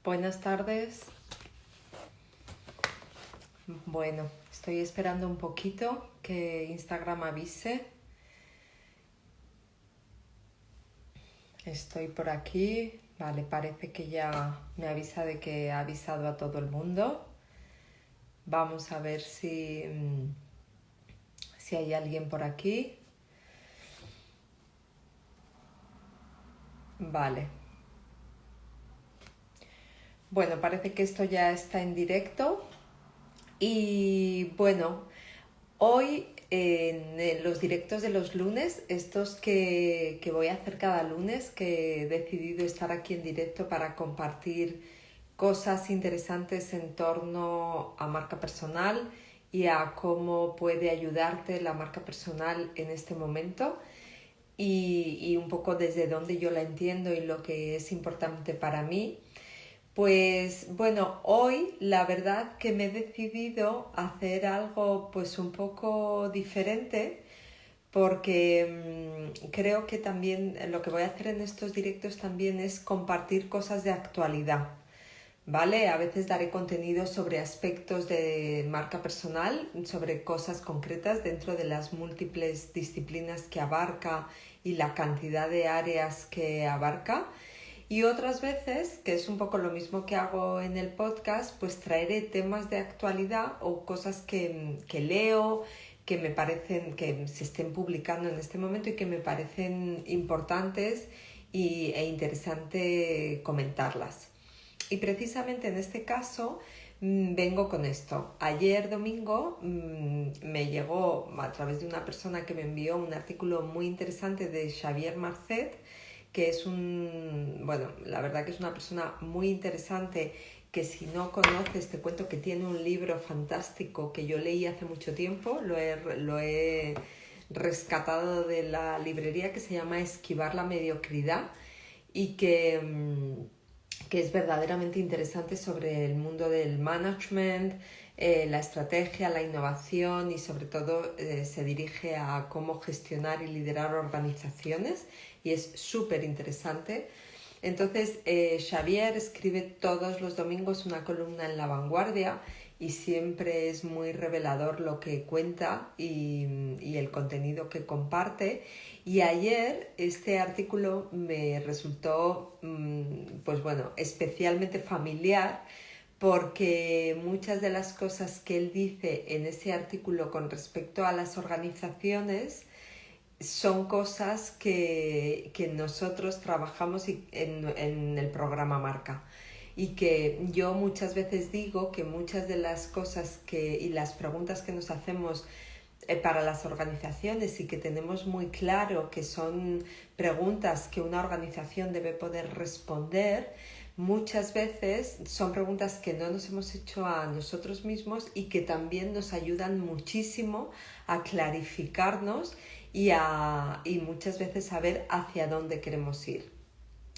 Buenas tardes. Bueno, estoy esperando un poquito que Instagram avise. Estoy por aquí. Vale, parece que ya me avisa de que ha avisado a todo el mundo. Vamos a ver si hay alguien por aquí. Vale. Bueno, parece que esto ya está en directo. Y bueno, hoy en los directos de los lunes, estos que voy a hacer cada lunes, que he decidido estar aquí en directo para compartir cosas interesantes en torno a marca personal y a cómo puede ayudarte la marca personal en este momento y un poco desde dónde yo la entiendo y lo que es importante para mí. Pues bueno, hoy la verdad que me he decidido a hacer algo pues un poco diferente porque creo que también lo que voy a hacer en estos directos también es compartir cosas de actualidad, ¿vale? A veces daré contenido sobre aspectos de marca personal, sobre cosas concretas dentro de las múltiples disciplinas que abarca y la cantidad de áreas que abarca. Y otras veces, que es un poco lo mismo que hago en el podcast, pues traeré temas de actualidad o cosas que leo, que me parecen que se estén publicando en este momento y que me parecen importantes e interesante comentarlas. Y precisamente en este caso vengo con esto. Ayer domingo me llegó a través de una persona que me envió un artículo muy interesante de Xavier Marcet, que es la verdad que es una persona muy interesante, que si no conoces te cuento que tiene un libro fantástico que yo leí hace mucho tiempo, lo he rescatado de la librería, que se llama Esquivar la mediocridad y que es verdaderamente interesante sobre el mundo del management, la estrategia, la innovación y sobre todo se dirige a cómo gestionar y liderar organizaciones y es súper interesante. Entonces Xavier escribe todos los domingos una columna en La Vanguardia y siempre es muy revelador lo que cuenta y el contenido que comparte. Y ayer este artículo me resultó especialmente familiar porque muchas de las cosas que él dice en ese artículo con respecto a las organizaciones son cosas que nosotros trabajamos en el programa Marca. Y que yo muchas veces digo que muchas de las cosas y las preguntas que nos hacemos para las organizaciones y que tenemos muy claro que son preguntas que una organización debe poder responder, muchas veces son preguntas que no nos hemos hecho a nosotros mismos y que también nos ayudan muchísimo a clarificarnos y muchas veces saber hacia dónde queremos ir.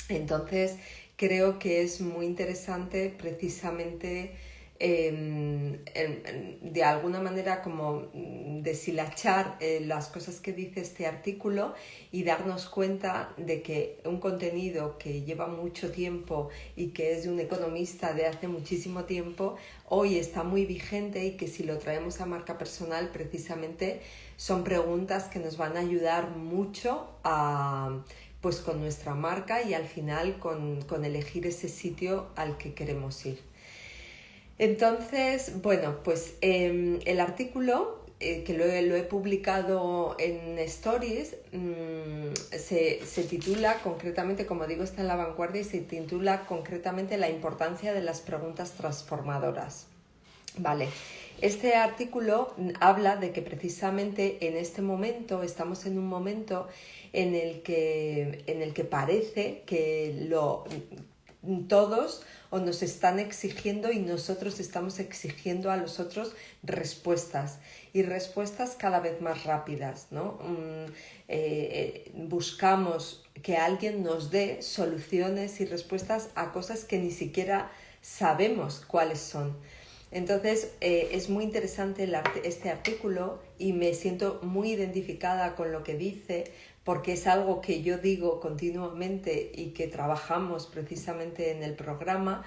Entonces, creo que es muy interesante precisamente de alguna manera como deshilachar las cosas que dice este artículo y darnos cuenta de que un contenido que lleva mucho tiempo y que es de un economista de hace muchísimo tiempo, hoy está muy vigente y que si lo traemos a marca personal precisamente son preguntas que nos van a ayudar mucho pues con nuestra marca y al final con elegir ese sitio al que queremos ir. Entonces, bueno, pues el artículo que lo he publicado en Stories se titula concretamente, como digo, está en La Vanguardia y se titula concretamente La importancia de las preguntas transformadoras. Vale. Este artículo habla de que precisamente en este momento estamos en un momento en el que parece que todos o nos están exigiendo y nosotros estamos exigiendo a los otros respuestas y respuestas cada vez más rápidas, ¿no? Buscamos que alguien nos dé soluciones y respuestas a cosas que ni siquiera sabemos cuáles son. Entonces es muy interesante este artículo y me siento muy identificada con lo que dice porque es algo que yo digo continuamente y que trabajamos precisamente en el programa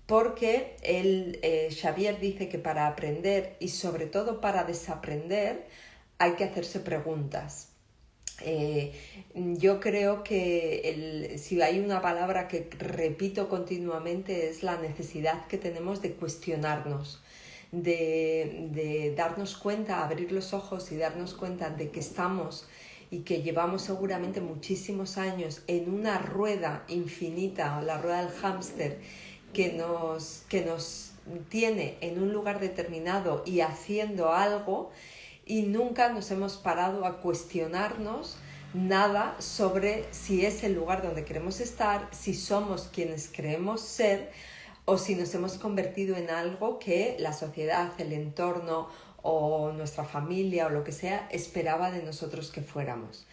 porque Xavier dice que para aprender y sobre todo para desaprender hay que hacerse preguntas. Yo creo que si hay una palabra que repito continuamente es la necesidad que tenemos de cuestionarnos, de darnos cuenta, abrir los ojos y darnos cuenta de que estamos y que llevamos seguramente muchísimos años en una rueda infinita, la rueda del hámster, que nos tiene en un lugar determinado y haciendo algo, y nunca nos hemos parado a cuestionarnos nada sobre si es el lugar donde queremos estar, si somos quienes creemos ser o si nos hemos convertido en algo que la sociedad, el entorno o nuestra familia o lo que sea esperaba de nosotros que fuéramos.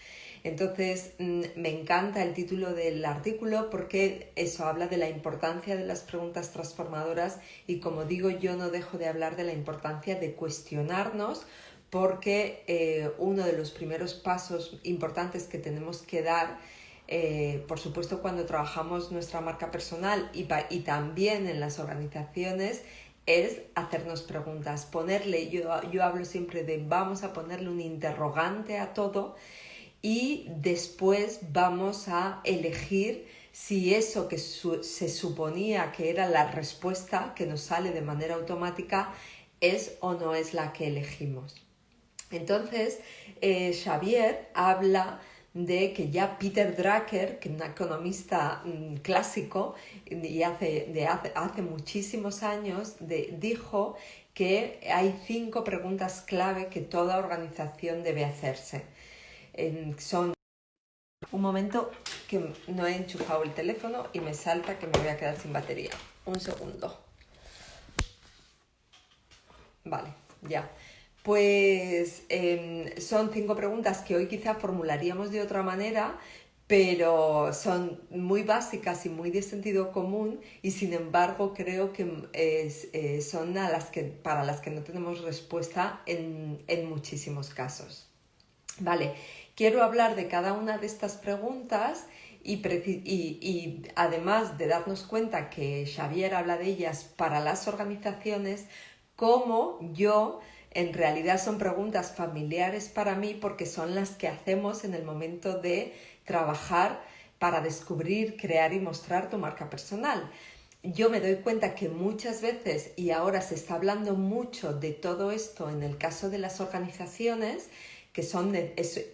Entonces, me encanta el título del artículo porque eso habla de la importancia de las preguntas transformadoras y, como digo, yo no dejo de hablar de la importancia de cuestionarnos, porque uno de los primeros pasos importantes que tenemos que dar, por supuesto cuando trabajamos nuestra marca personal y también en las organizaciones, es hacernos preguntas, yo hablo siempre de vamos a ponerle un interrogante a todo y después vamos a elegir si eso que se suponía que era la respuesta que nos sale de manera automática es o no es la que elegimos. Entonces, Xavier habla de que ya Peter Drucker, que es un economista clásico y hace muchísimos años, dijo que hay 5 preguntas clave que toda organización debe hacerse. Son... Un momento que no he enchufado el teléfono y me salta que me voy a quedar sin batería. Un segundo. Vale, ya. Pues son 5 preguntas que hoy quizá formularíamos de otra manera, pero son muy básicas y muy de sentido común y sin embargo creo que son para las que no tenemos respuesta en muchísimos casos. Vale, quiero hablar de cada una de estas preguntas y además de darnos cuenta que Xavier habla de ellas para las organizaciones, como yo... En realidad son preguntas familiares para mí porque son las que hacemos en el momento de trabajar para descubrir, crear y mostrar tu marca personal. Yo me doy cuenta que muchas veces, y ahora se está hablando mucho de todo esto en el caso de las organizaciones, que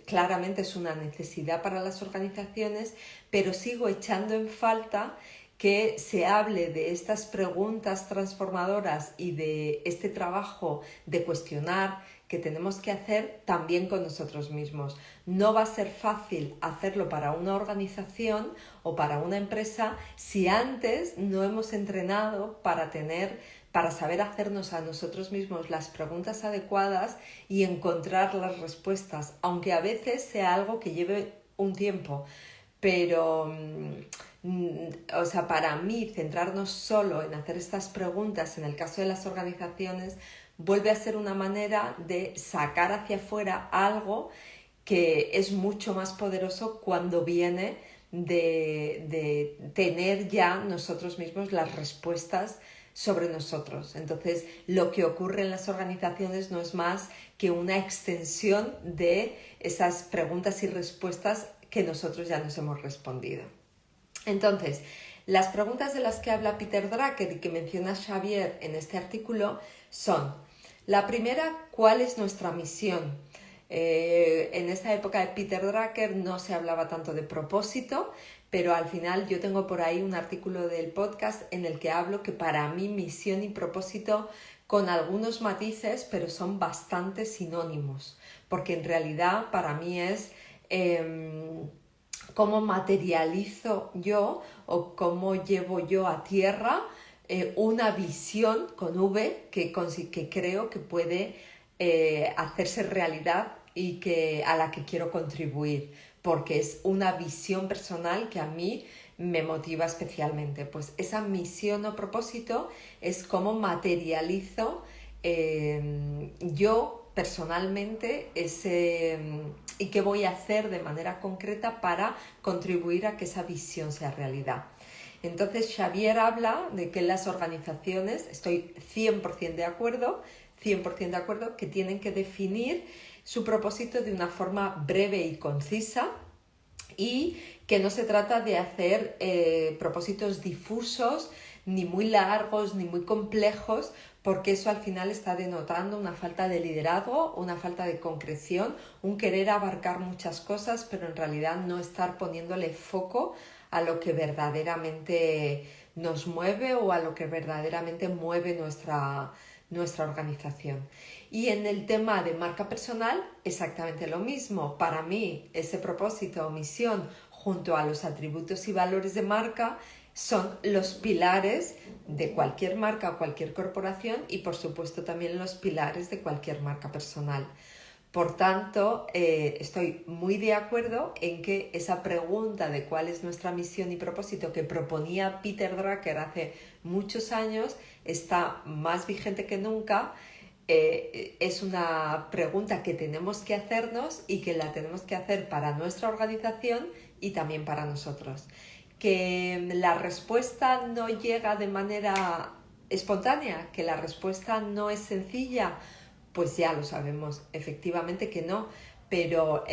claramente es una necesidad para las organizaciones, pero sigo echando en falta que se hable de estas preguntas transformadoras y de este trabajo de cuestionar que tenemos que hacer también con nosotros mismos. No va a ser fácil hacerlo para una organización o para una empresa si antes no hemos entrenado para saber hacernos a nosotros mismos las preguntas adecuadas y encontrar las respuestas, aunque a veces sea algo que lleve un tiempo. Pero, para mí, centrarnos solo en hacer estas preguntas en el caso de las organizaciones vuelve a ser una manera de sacar hacia afuera algo que es mucho más poderoso cuando viene de tener ya nosotros mismos las respuestas sobre nosotros. Entonces, lo que ocurre en las organizaciones no es más que una extensión de esas preguntas y respuestas que nosotros ya nos hemos respondido. Entonces, las preguntas de las que habla Peter Drucker y que menciona Xavier en este artículo son: la primera, ¿cuál es nuestra misión? En esta época de Peter Drucker no se hablaba tanto de propósito, pero al final yo tengo por ahí un artículo del podcast en el que hablo que para mí misión y propósito, con algunos matices, pero son bastante sinónimos, porque en realidad para mí es cómo materializo yo o cómo llevo yo a tierra una visión con V que creo que puede hacerse realidad y a la que quiero contribuir, porque es una visión personal que a mí me motiva especialmente. Pues esa misión o propósito es cómo materializo yo personalmente y qué voy a hacer de manera concreta para contribuir a que esa visión sea realidad. Entonces Xavier habla de que las organizaciones, estoy 100% de acuerdo, 100% de acuerdo, que tienen que definir su propósito de una forma breve y concisa, y que no se trata de hacer propósitos difusos, ni muy largos, ni muy complejos, porque eso al final está denotando una falta de liderazgo, una falta de concreción, un querer abarcar muchas cosas, pero en realidad no estar poniéndole foco a lo que verdaderamente nos mueve o a lo que verdaderamente mueve nuestra organización. Y en el tema de marca personal, exactamente lo mismo. Para mí, ese propósito o misión, junto a los atributos y valores de marca, son los pilares de cualquier marca o cualquier corporación, y por supuesto también los pilares de cualquier marca personal. Por tanto, estoy muy de acuerdo en que esa pregunta de cuál es nuestra misión y propósito que proponía Peter Drucker hace muchos años está más vigente que nunca. Es una pregunta que tenemos que hacernos y que la tenemos que hacer para nuestra organización y también para nosotros. Que la respuesta no llega de manera espontánea, que la respuesta no es sencilla, pues ya lo sabemos, efectivamente que no, pero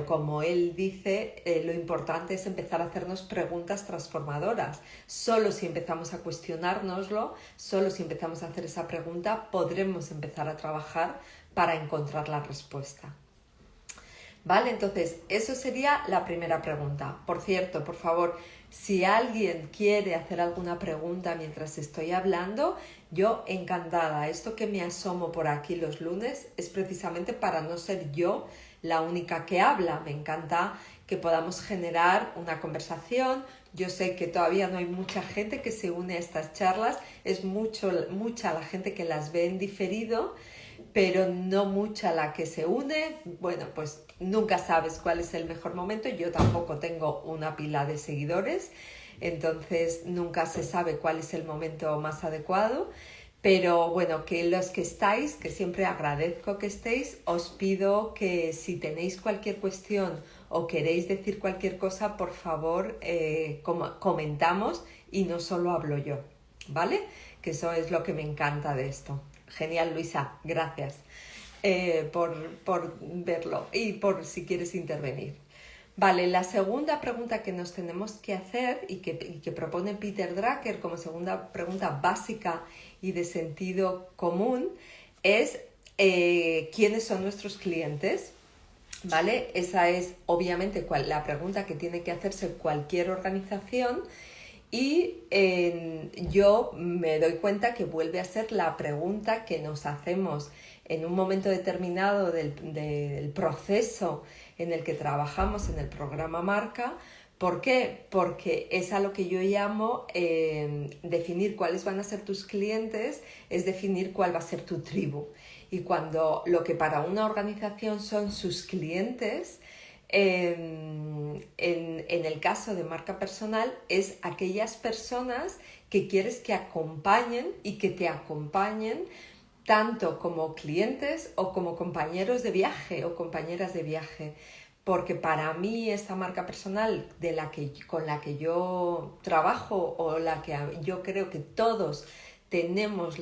como él dice, lo importante es empezar a hacernos preguntas transformadoras. Solo si empezamos a cuestionárnoslo, solo si empezamos a hacer esa pregunta, podremos empezar a trabajar para encontrar la respuesta. ¿Vale? Entonces, eso sería la primera pregunta. Por cierto, por favor, si alguien quiere hacer alguna pregunta mientras estoy hablando, yo encantada. Esto que me asomo por aquí los lunes es precisamente para no ser yo la única que habla. Me encanta que podamos generar una conversación. Yo sé que todavía no hay mucha gente que se une a estas charlas. Es mucha la gente que las ve en diferido, pero no mucha la que se une. Bueno, pues nunca sabes cuál es el mejor momento. Yo tampoco tengo una pila de seguidores, entonces nunca se sabe cuál es el momento más adecuado. Pero bueno, que los que estáis, que siempre agradezco que estéis, os pido que si tenéis cualquier cuestión o queréis decir cualquier cosa, por favor, comentamos y no solo hablo yo, ¿vale? Que eso es lo que me encanta de esto. Genial, Luisa, gracias por verlo y por si quieres intervenir. Vale, la segunda pregunta que nos tenemos que hacer y que propone Peter Drucker como segunda pregunta básica y de sentido común es ¿quiénes son nuestros clientes? ¿Vale? Esa es obviamente la pregunta que tiene que hacerse cualquier organización. Y yo me doy cuenta que vuelve a ser la pregunta que nos hacemos en un momento determinado del proceso en el que trabajamos en el programa Marca. ¿Por qué? Porque es a lo que yo llamo definir cuáles van a ser tus clientes, es definir cuál va a ser tu tribu. Y cuando lo que para una organización son sus clientes, en el caso de marca personal, es aquellas personas que quieres que acompañen y que te acompañen tanto como clientes o como compañeros de viaje o compañeras de viaje. Porque para mí esta marca personal con la que yo trabajo o la que yo creo que todos tenemos,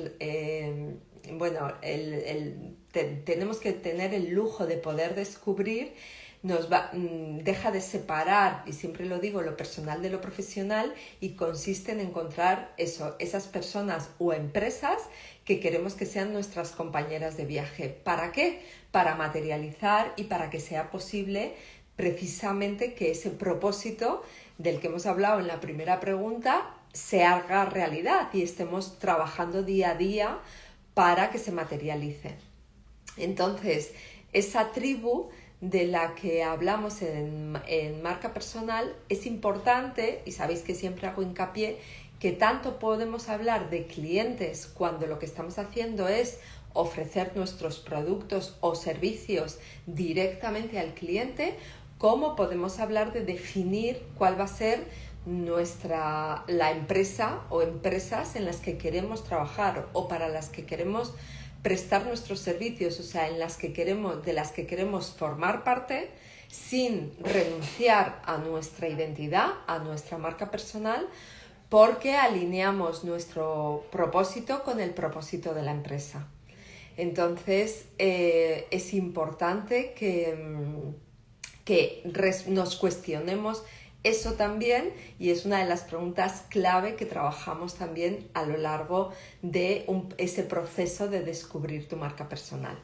tenemos que tener el lujo de poder descubrir, deja de separar, y siempre lo digo, lo personal de lo profesional, y consiste en encontrar esas personas o empresas que queremos que sean nuestras compañeras de viaje. ¿Para qué? Para materializar y para que sea posible precisamente que ese propósito del que hemos hablado en la primera pregunta se haga realidad y estemos trabajando día a día para que se materialice. Entonces, esa tribu de la que hablamos en marca personal es importante, y sabéis que siempre hago hincapié que tanto podemos hablar de clientes cuando lo que estamos haciendo es ofrecer nuestros productos o servicios directamente al cliente, como podemos hablar de definir cuál va a ser la empresa o empresas en las que queremos trabajar o para las que queremos prestar nuestros servicios, o sea, de las que queremos formar parte sin renunciar a nuestra identidad, a nuestra marca personal, porque alineamos nuestro propósito con el propósito de la empresa. Entonces, es importante que nos cuestionemos eso también, y es una de las preguntas clave que trabajamos también a lo largo de ese proceso de descubrir tu marca personal.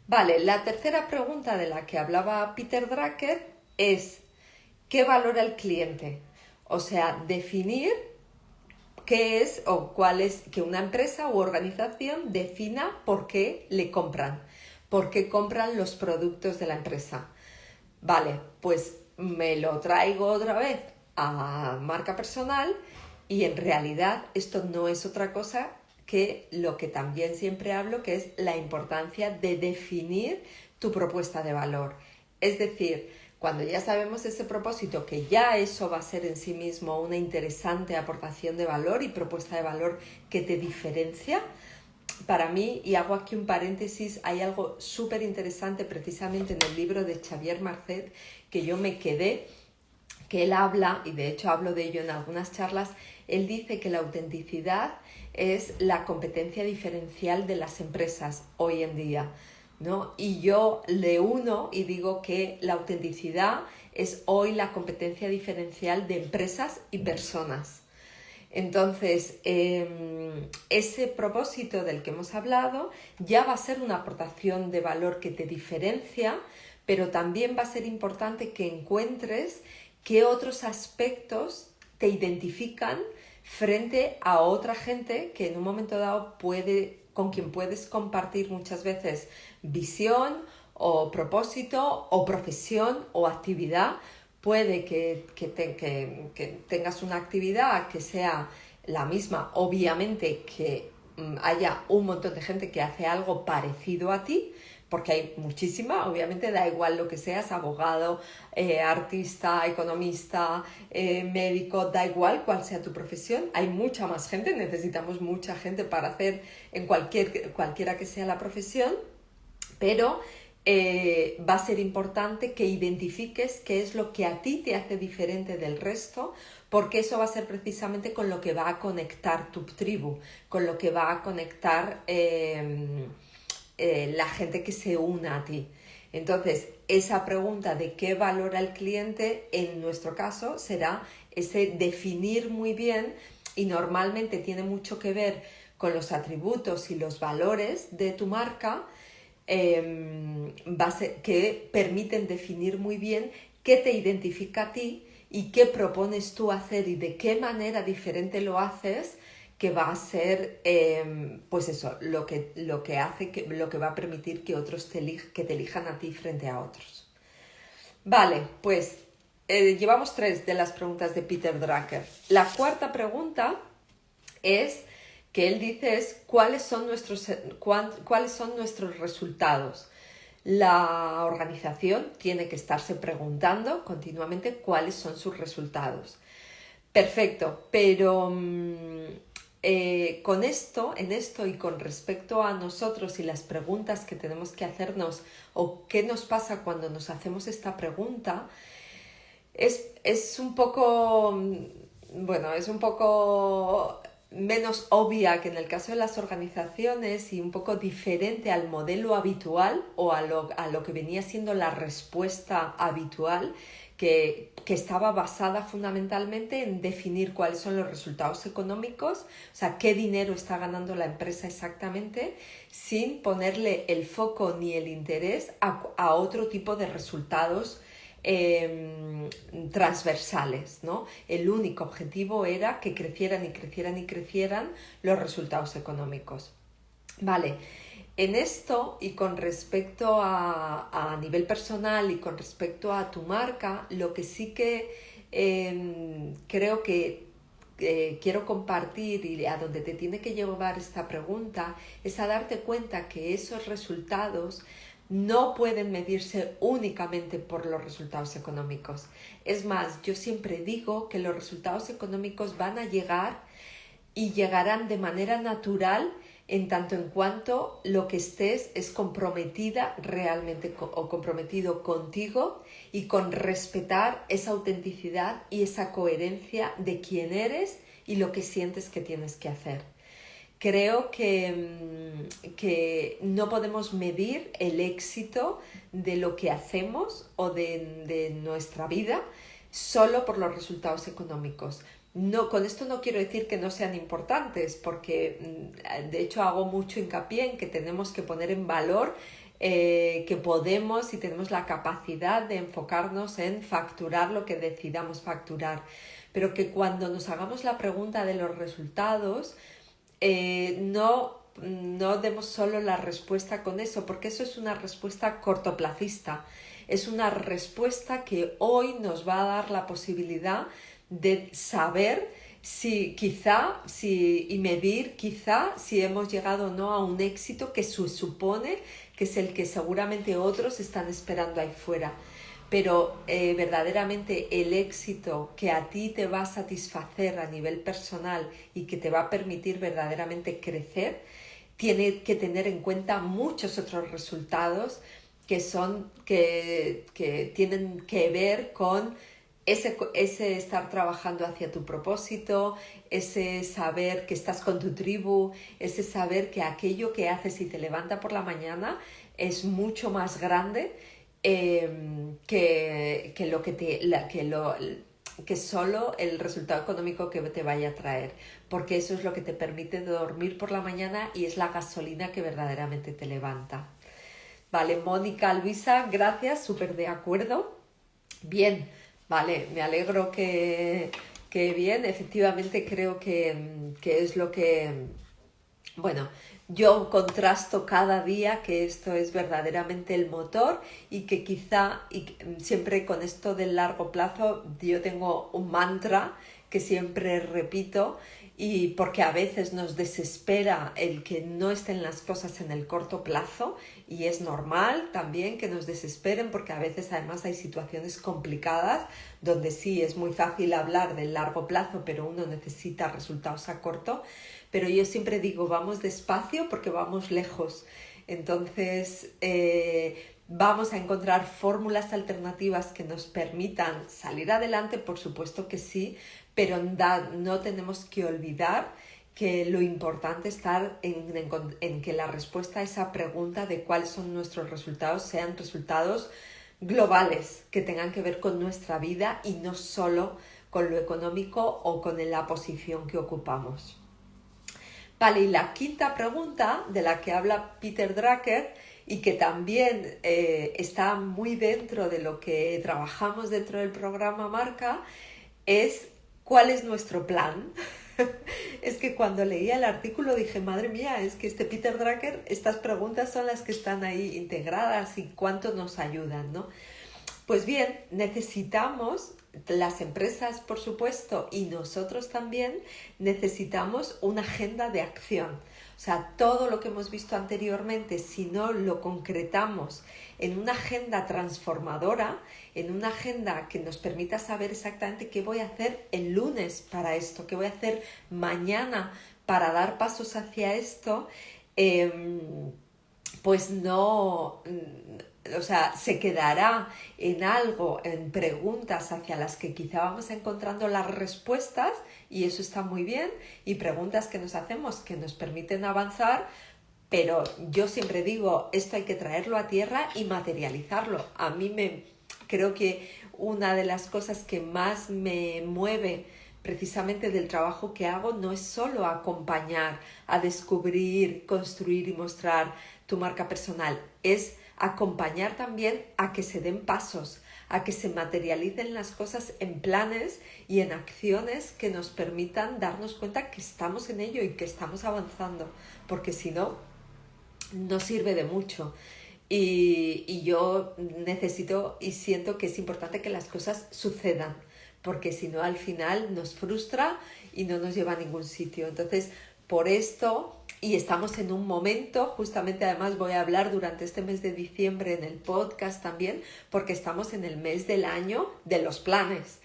Vale, la tercera pregunta de la que hablaba Peter Drucker es ¿qué valora el cliente? O sea, definir qué es o cuál es, que una empresa u organización defina por qué le compran, por qué compran los productos de la empresa. Vale, pues me lo traigo otra vez a marca personal y en realidad esto no es otra cosa que lo que también siempre hablo, que es la importancia de definir tu propuesta de valor. Es decir, cuando ya sabemos ese propósito, que ya eso va a ser en sí mismo una interesante aportación de valor y propuesta de valor que te diferencia, para mí, y hago aquí un paréntesis, hay algo súper interesante precisamente en el libro de Xavier Marcet que yo me quedé, que él habla, y de hecho hablo de ello en algunas charlas. Él dice que la autenticidad es la competencia diferencial de las empresas hoy en día, ¿no? Y yo le uno y digo que la autenticidad es hoy la competencia diferencial de empresas y personas. Entonces, ese propósito del que hemos hablado ya va a ser una aportación de valor que te diferencia, pero también va a ser importante que encuentres qué otros aspectos te identifican frente a otra gente que en un momento dado con quien puedes compartir muchas veces visión o propósito o profesión o actividad. Puede que tengas una actividad que sea la misma, obviamente que haya un montón de gente que hace algo parecido a ti, porque hay muchísima, obviamente da igual lo que seas, abogado, artista, economista, médico, da igual cuál sea tu profesión, hay mucha más gente, necesitamos mucha gente para hacer en cualquiera que sea la profesión, pero va a ser importante que identifiques qué es lo que a ti te hace diferente del resto, porque eso va a ser precisamente con lo que va a conectar tu tribu, con lo que va a conectar la gente que se una a ti. Entonces, esa pregunta de qué valora el cliente, en nuestro caso, será ese definir muy bien, y normalmente tiene mucho que ver con los atributos y los valores de tu marca, que permiten definir muy bien qué te identifica a ti y qué propones tú hacer y de qué manera diferente lo haces, que va a ser pues eso, lo que va a permitir que otros te elijan a ti frente a otros. Vale, pues llevamos 3 de las preguntas de Peter Drucker. La cuarta pregunta es que él dice es cuáles son nuestros resultados. La organización tiene que estarse preguntando continuamente cuáles son sus resultados. Perfecto, pero en esto y con respecto a nosotros y las preguntas que tenemos que hacernos o qué nos pasa cuando nos hacemos esta pregunta, es un poco, bueno, es un poco menos obvia que en el caso de las organizaciones y un poco diferente al modelo habitual o a lo que venía siendo la respuesta habitual, que estaba basada fundamentalmente en definir cuáles son los resultados económicos, o sea, qué dinero está ganando la empresa exactamente, sin ponerle el foco ni el interés a otro tipo de resultados transversales, ¿no? El único objetivo era que crecieran y crecieran y crecieran los resultados económicos. Vale, en esto y con respecto a nivel personal y con respecto a tu marca, lo que sí que creo que quiero compartir y a donde te tiene que llevar esta pregunta es a darte cuenta que esos resultados no pueden medirse únicamente por los resultados económicos. Es más, yo siempre digo que los resultados económicos van a llegar y llegarán de manera natural en tanto en cuanto lo que estés es comprometida realmente o comprometido contigo y con respetar esa autenticidad y esa coherencia de quién eres y lo que sientes que tienes que hacer. Creo que no podemos medir el éxito de lo que hacemos o de nuestra vida solo por los resultados económicos. No, con esto no quiero decir que no sean importantes, porque de hecho hago mucho hincapié en que tenemos que poner en valor que podemos y tenemos la capacidad de enfocarnos en facturar lo que decidamos facturar, pero que cuando nos hagamos la pregunta de los resultados, no demos solo la respuesta con eso, porque eso es una respuesta cortoplacista, es una respuesta que hoy nos va a dar la posibilidad de saber y medir quizá si hemos llegado o no a un éxito que se supone que es el que seguramente otros están esperando ahí fuera. Pero verdaderamente el éxito que a ti te va a satisfacer a nivel personal y que te va a permitir verdaderamente crecer, tiene que tener en cuenta muchos otros resultados que tienen que ver con ese estar trabajando hacia tu propósito, ese saber que estás con tu tribu, ese saber que aquello que haces y te levanta por la mañana es mucho más grande que solo el resultado económico que te vaya a traer, porque eso es lo que te permite dormir por la mañana y es la gasolina que verdaderamente te levanta. Vale, Mónica, Luisa, gracias, súper de acuerdo. Bien, vale, me alegro que bien, efectivamente creo que es lo que, bueno, yo contrasto cada día que esto es verdaderamente el motor y que quizá, siempre con esto del largo plazo, yo tengo un mantra que siempre repito, y porque a veces nos desespera el que no estén las cosas en el corto plazo, y es normal también que nos desesperen porque a veces además hay situaciones complicadas donde sí es muy fácil hablar del largo plazo, pero uno necesita resultados a corto. Pero yo siempre digo, vamos despacio porque vamos lejos. Entonces, vamos a encontrar fórmulas alternativas que nos permitan salir adelante, por supuesto que sí, pero no tenemos que olvidar que lo importante es estar en que la respuesta a esa pregunta de cuáles son nuestros resultados sean resultados globales, que tengan que ver con nuestra vida y no solo con lo económico o con la posición que ocupamos. Vale, y la quinta pregunta de la que habla Peter Drucker y que también está muy dentro de lo que trabajamos dentro del programa Marca es ¿cuál es nuestro plan? Es que cuando leía el artículo dije, madre mía, es que Peter Drucker, estas preguntas son las que están ahí integradas y cuánto nos ayudan, ¿no? Pues bien, necesitamos, las empresas por supuesto y nosotros también necesitamos una agenda de acción. O sea, todo lo que hemos visto anteriormente, si no lo concretamos en una agenda transformadora, en una agenda que nos permita saber exactamente qué voy a hacer el lunes para esto, qué voy a hacer mañana para dar pasos hacia esto, pues no, o sea, se quedará en algo, en preguntas hacia las que quizá vamos encontrando las respuestas, y eso está muy bien, y preguntas que nos hacemos que nos permiten avanzar, pero yo siempre digo, esto hay que traerlo a tierra y materializarlo. Creo que una de las cosas que más me mueve precisamente del trabajo que hago no es solo acompañar a descubrir, construir y mostrar tu marca personal, es acompañar también a que se den pasos, a que se materialicen las cosas en planes y en acciones que nos permitan darnos cuenta que estamos en ello y que estamos avanzando, porque si no, no sirve de mucho. Y yo necesito y siento que es importante que las cosas sucedan, porque si no al final nos frustra y no nos lleva a ningún sitio. Entonces, por esto, y estamos en un momento, justamente además voy a hablar durante este mes de diciembre en el podcast también, porque estamos en el mes del año de los planes,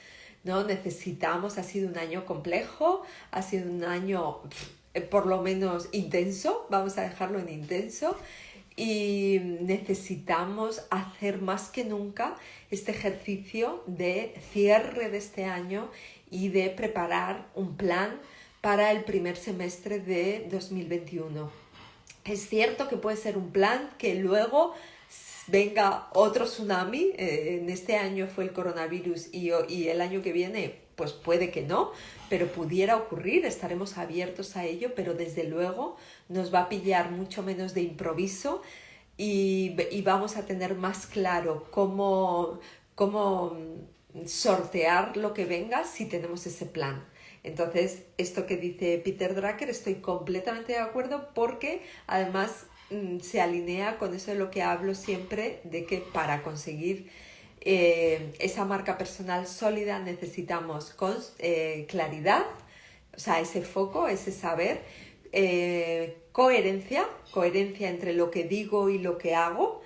¿no? Ha sido un año complejo, ha sido un año por lo menos intenso, vamos a dejarlo en intenso, y necesitamos hacer más que nunca este ejercicio de cierre de este año y de preparar un plan para el primer semestre de 2021. Es cierto que puede ser un plan que luego venga otro tsunami. En este año fue el coronavirus y el año que viene pues puede que no, pero pudiera ocurrir, estaremos abiertos a ello, pero desde luego nos va a pillar mucho menos de improviso y vamos a tener más claro cómo sortear lo que venga si tenemos ese plan. Entonces, esto que dice Peter Drucker estoy completamente de acuerdo porque además se alinea con eso de lo que hablo siempre, de que para conseguir esa marca personal sólida necesitamos claridad, o sea, ese foco, ese saber, coherencia entre lo que digo y lo que hago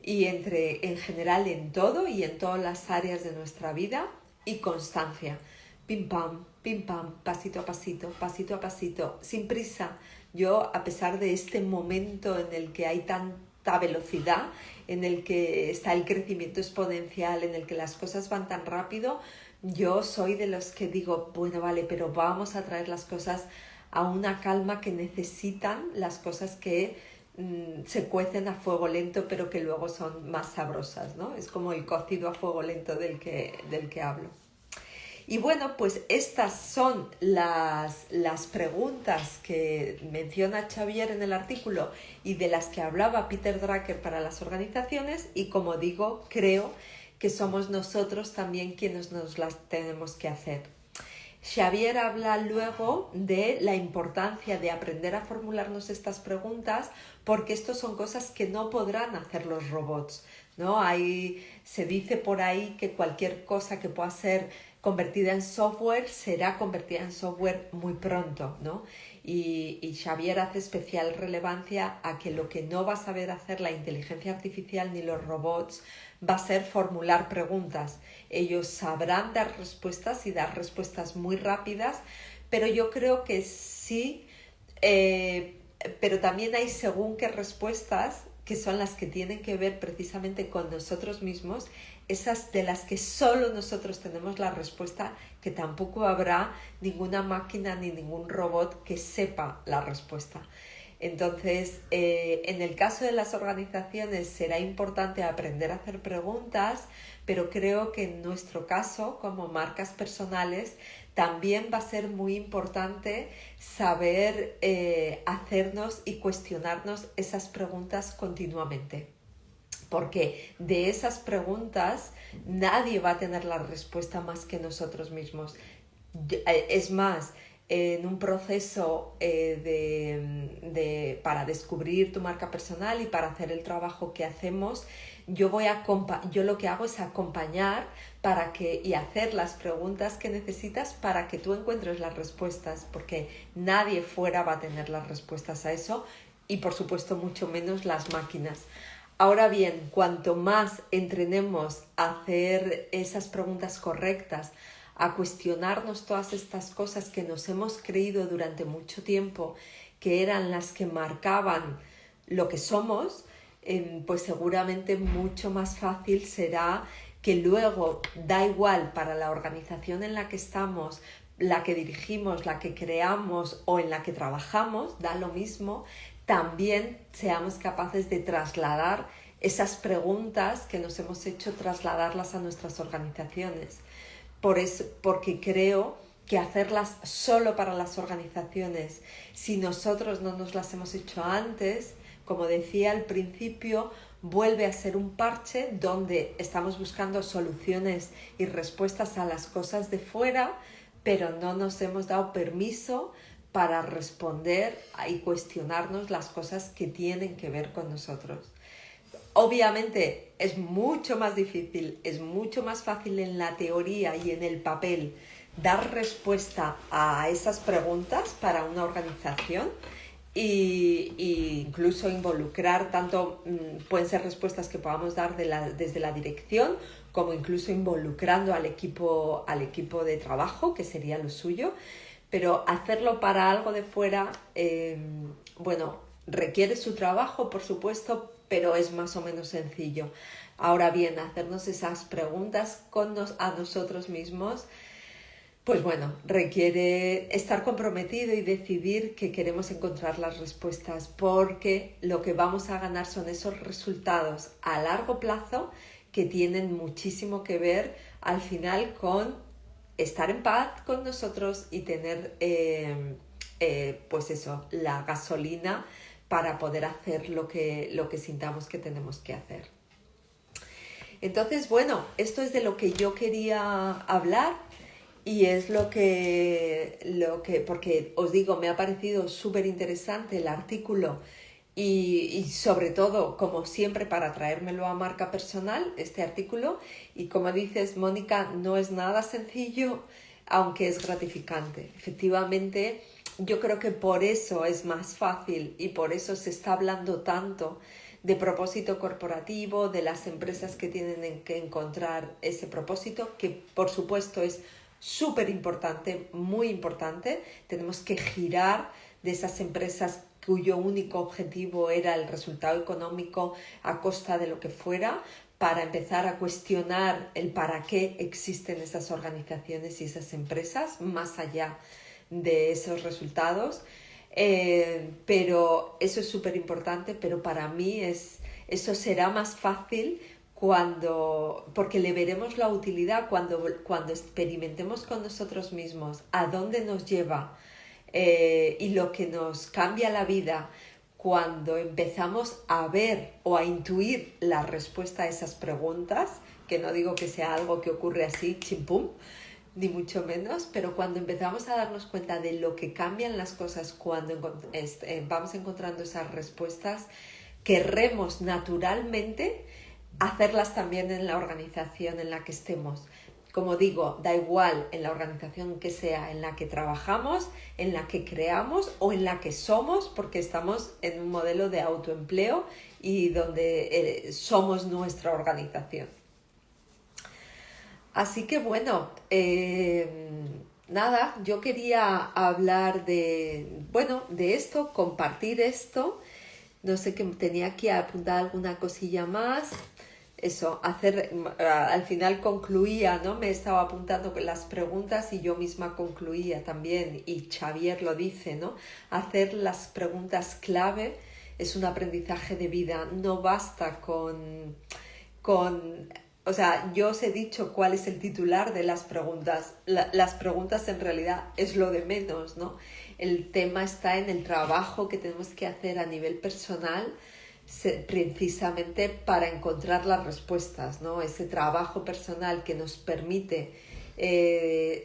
y en general en todo y en todas las áreas de nuestra vida, y constancia. Pim pam, pasito a pasito, sin prisa. Yo, a pesar de este momento en el que hay tanta velocidad, en el que está el crecimiento exponencial, en el que las cosas van tan rápido, yo soy de los que digo, bueno, vale, pero vamos a traer las cosas a una calma que necesitan, las cosas que se cuecen a fuego lento, pero que luego son más sabrosas, ¿no? Es como el cocido a fuego lento del que hablo. Y bueno, pues estas son las preguntas que menciona Xavier en el artículo y de las que hablaba Peter Drucker para las organizaciones, y como digo, creo que somos nosotros también quienes nos las tenemos que hacer. Xavier habla luego de la importancia de aprender a formularnos estas preguntas, porque esto son cosas que no podrán hacer los robots, ¿no? Se dice por ahí que cualquier cosa que pueda ser convertida en software será convertida en software muy pronto, ¿no? Y Xavier hace especial relevancia a que lo que no va a saber hacer la inteligencia artificial ni los robots va a ser formular preguntas. Ellos sabrán dar respuestas y dar respuestas muy rápidas, pero yo creo que sí, pero también hay según qué respuestas que son las que tienen que ver precisamente con nosotros mismos, esas de las que solo nosotros tenemos la respuesta, que tampoco habrá ninguna máquina ni ningún robot que sepa la respuesta. Entonces, en el caso de las organizaciones será importante aprender a hacer preguntas, pero creo que en nuestro caso, como marcas personales, también va a ser muy importante saber hacernos y cuestionarnos esas preguntas continuamente. Porque de esas preguntas nadie va a tener la respuesta más que nosotros mismos. Es más, en un proceso para descubrir tu marca personal y para hacer el trabajo que hacemos, yo lo que hago es acompañar y hacer las preguntas que necesitas para que tú encuentres las respuestas, porque nadie fuera va a tener las respuestas a eso, y por supuesto mucho menos las máquinas. Ahora bien, cuanto más entrenemos a hacer esas preguntas correctas, a cuestionarnos todas estas cosas que nos hemos creído durante mucho tiempo, que eran las que marcaban lo que somos, pues seguramente mucho más fácil será que luego, da igual para la organización en la que estamos, la que dirigimos, la que creamos o en la que trabajamos, da lo mismo, también seamos capaces de trasladar esas preguntas que nos hemos hecho, trasladarlas a nuestras organizaciones. Porque creo que hacerlas solo para las organizaciones, si nosotros no nos las hemos hecho antes, como decía al principio, vuelve a ser un parche donde estamos buscando soluciones y respuestas a las cosas de fuera, pero no nos hemos dado permiso para responder y cuestionarnos las cosas que tienen que ver con nosotros. Obviamente es mucho más difícil, es mucho más fácil en la teoría y en el papel dar respuesta a esas preguntas para una organización e incluso involucrar tanto, pueden ser respuestas que podamos dar desde la dirección, como incluso involucrando al equipo de trabajo, que sería lo suyo. Pero hacerlo para algo de fuera, requiere su trabajo, por supuesto, pero es más o menos sencillo. Ahora bien, hacernos esas preguntas a nosotros mismos Pues bueno, requiere estar comprometido y decidir que queremos encontrar las respuestas, porque lo que vamos a ganar son esos resultados a largo plazo que tienen muchísimo que ver al final con estar en paz con nosotros y tener pues eso, la gasolina para poder hacer lo que sintamos que tenemos que hacer. Entonces, bueno, esto es de lo que yo quería hablar y es porque os digo, me ha parecido súper interesante el artículo y sobre todo, como siempre, para traérmelo a marca personal, este artículo. Y como dices, Mónica, no es nada sencillo, aunque es gratificante. Efectivamente, yo creo que por eso es más fácil y por eso se está hablando tanto de propósito corporativo, de las empresas que tienen que encontrar ese propósito, que por supuesto es súper importante, muy importante. Tenemos que girar de esas empresas cuyo único objetivo era el resultado económico a costa de lo que fuera, para empezar a cuestionar el para qué existen esas organizaciones y esas empresas, más allá de esos resultados. Pero eso es súper importante, pero para mí eso será más fácil porque le veremos la utilidad cuando experimentemos con nosotros mismos a dónde nos lleva y lo que nos cambia la vida cuando empezamos a ver o a intuir la respuesta a esas preguntas, que no digo que sea algo que ocurre así, chimpum, ni mucho menos, pero cuando empezamos a darnos cuenta de lo que cambian las cosas cuando vamos encontrando esas respuestas, querremos naturalmente hacerlas también en la organización en la que estemos. Como digo, da igual en la organización que sea, en la que trabajamos, en la que creamos o en la que somos, porque estamos en un modelo de autoempleo y donde somos nuestra organización. Así que bueno, nada, yo quería hablar de esto, compartir esto. No sé, que tenía aquí apuntar alguna cosilla más. Eso, al final concluía, ¿no? Me estaba apuntando las preguntas y yo misma concluía también, y Xavier lo dice, ¿no? Hacer las preguntas clave es un aprendizaje de vida. No basta o sea, yo os he dicho cuál es el titular de las preguntas. Las preguntas en realidad es lo de menos, ¿no? El tema está en el trabajo que tenemos que hacer a nivel personal, precisamente para encontrar las respuestas, ¿no? Ese trabajo personal que nos permite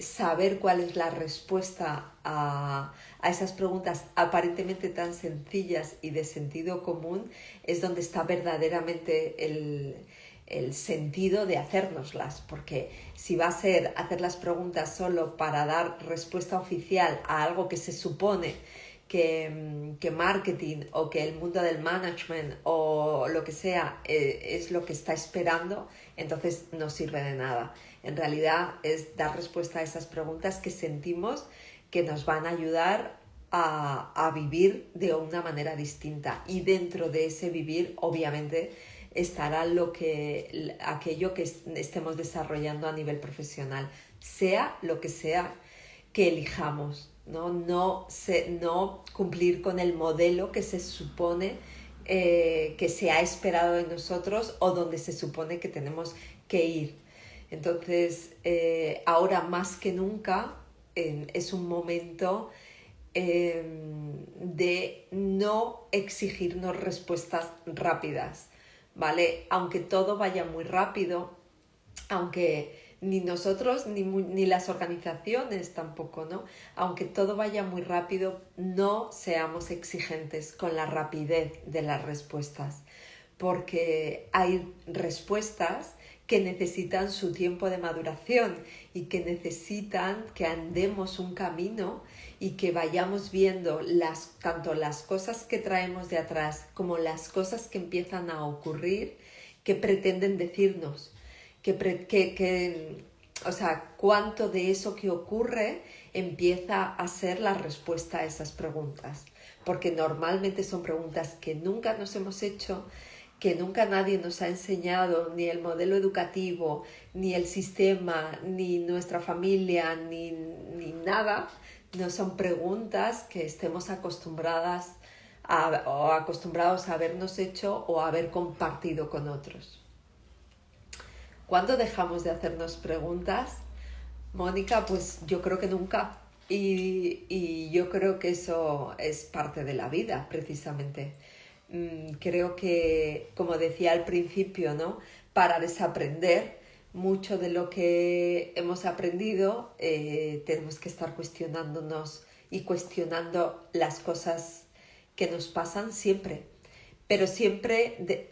saber cuál es la respuesta a esas preguntas aparentemente tan sencillas y de sentido común, es donde está verdaderamente el sentido de hacérnoslas, porque si va a ser hacer las preguntas solo para dar respuesta oficial a algo que se supone que marketing o que el mundo del management o lo que sea es lo que está esperando, entonces no sirve de nada. En realidad es dar respuesta a esas preguntas que sentimos que nos van a ayudar a vivir de una manera distinta, y dentro de ese vivir obviamente estará aquello que estemos desarrollando a nivel profesional, sea lo que sea que elijamos, ¿no? No cumplir con el modelo que se supone que se ha esperado de nosotros o donde se supone que tenemos que ir. Entonces, ahora más que nunca es un momento de no exigirnos respuestas rápidas, ¿vale? Aunque todo vaya muy rápido, aunque ni nosotros ni las organizaciones tampoco, ¿no? Aunque todo vaya muy rápido, no seamos exigentes con la rapidez de las respuestas, porque hay respuestas que necesitan su tiempo de maduración y que necesitan que andemos un camino y que vayamos viendo tanto las cosas que traemos de atrás como las cosas que empiezan a ocurrir, que pretenden decirnos, o sea, cuánto de eso que ocurre empieza a ser la respuesta a esas preguntas, porque normalmente son preguntas que nunca nos hemos hecho, que nunca nadie nos ha enseñado, ni el modelo educativo, ni el sistema, ni nuestra familia, ni nada, no son preguntas que estemos acostumbradas o acostumbrados a habernos hecho o a haber compartido con otros. ¿Cuándo dejamos de hacernos preguntas? Mónica, pues yo creo que nunca. Y yo creo que eso es parte de la vida, precisamente. Creo que, como decía al principio, ¿no? Para desaprender mucho de lo que hemos aprendido, tenemos que estar cuestionándonos y cuestionando las cosas que nos pasan siempre. Pero siempre,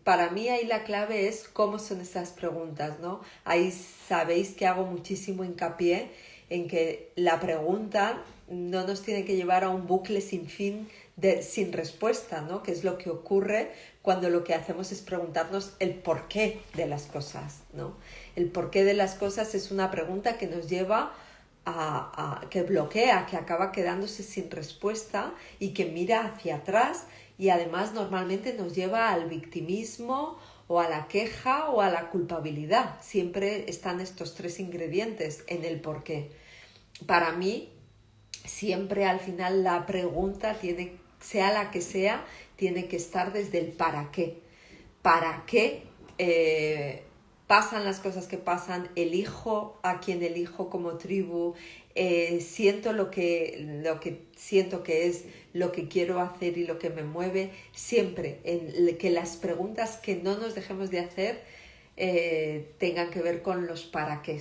para mí ahí la clave es cómo son esas preguntas, ¿no? Ahí sabéis que hago muchísimo hincapié en que la pregunta no nos tiene que llevar a un bucle sin fin, sin respuesta, ¿no? Que es lo que ocurre cuando lo que hacemos es preguntarnos el porqué de las cosas, ¿no? El porqué de las cosas es una pregunta que nos lleva que bloquea, que acaba quedándose sin respuesta y que mira hacia atrás y además normalmente nos lleva al victimismo o a la queja o a la culpabilidad. Siempre están estos tres ingredientes en el porqué. Para mí, siempre al final la pregunta sea la que sea, tiene que estar desde el para qué. ¿Para qué pasan las cosas que pasan? ¿Elijo a quien elijo como tribu? ¿Siento lo que siento que es lo que quiero hacer y lo que me mueve? Siempre que las preguntas que no nos dejemos de hacer tengan que ver con los para qué.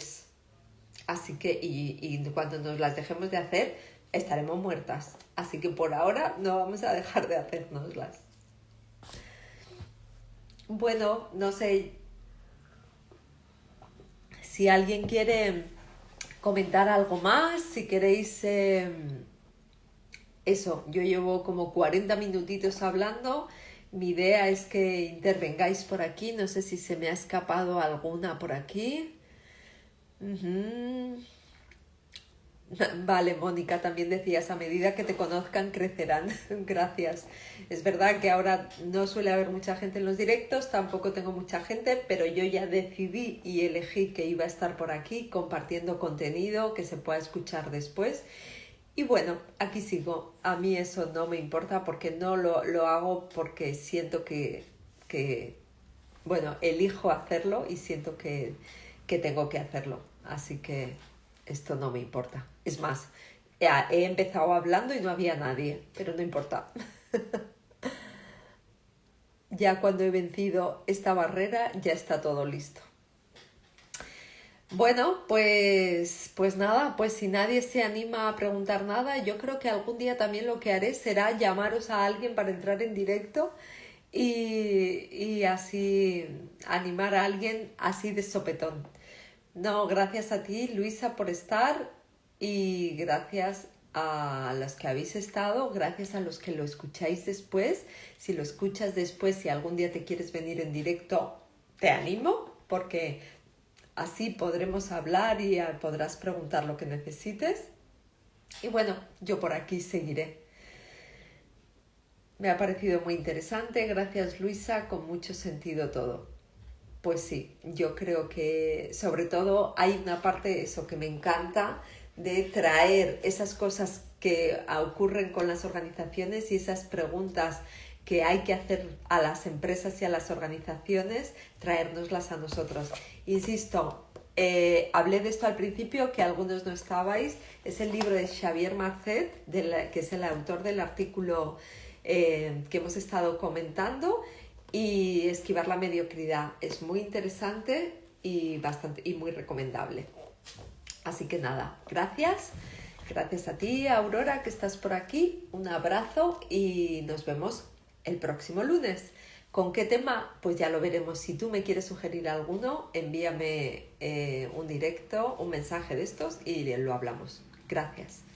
Así que, y cuando nos las dejemos de hacer, estaremos muertas. Así que por ahora no vamos a dejar de hacérnoslas. Bueno, no sé si alguien quiere comentar algo más, si queréis... Eso, yo llevo como 40 minutitos hablando. Mi idea es que intervengáis por aquí. No sé si se me ha escapado alguna por aquí. Vale, Mónica, también decías, a medida que te conozcan crecerán. Gracias. Es verdad que ahora no suele haber mucha gente en los directos, tampoco tengo mucha gente, pero yo ya decidí y elegí que iba a estar por aquí compartiendo contenido que se pueda escuchar después. Y bueno, aquí sigo. A mí eso no me importa porque no lo hago porque siento bueno, elijo hacerlo y siento que tengo que hacerlo. Así que esto no me importa. Es más, he empezado hablando y no había nadie, pero no importa. Ya cuando he vencido esta barrera, ya está todo listo. Bueno, pues nada, pues si nadie se anima a preguntar nada, yo creo que algún día también lo que haré será llamaros a alguien para entrar en directo y así animar a alguien así de sopetón. No, gracias a ti, Luisa, por estar y gracias a los que habéis estado, gracias a los que lo escucháis después. Si lo escuchas después, si algún día te quieres venir en directo, te animo porque así podremos hablar y podrás preguntar lo que necesites. Y bueno, yo por aquí seguiré. Me ha parecido muy interesante. Gracias, Luisa, con mucho sentido todo. Pues sí, yo creo que sobre todo hay una parte de eso que me encanta, de traer esas cosas que ocurren con las organizaciones y esas preguntas que hay que hacer a las empresas y a las organizaciones, traérnoslas a nosotros. Insisto, hablé de esto al principio, que algunos no estabais, es el libro de Xavier Marcet, que es el autor del artículo que hemos estado comentando, y Esquivar la mediocridad. Es muy interesante y muy recomendable. Así que nada, gracias a ti, Aurora, que estás por aquí, un abrazo y nos vemos el próximo lunes. ¿Con qué tema? Pues ya lo veremos. Si tú me quieres sugerir alguno, envíame un directo, un mensaje de estos y lo hablamos. Gracias.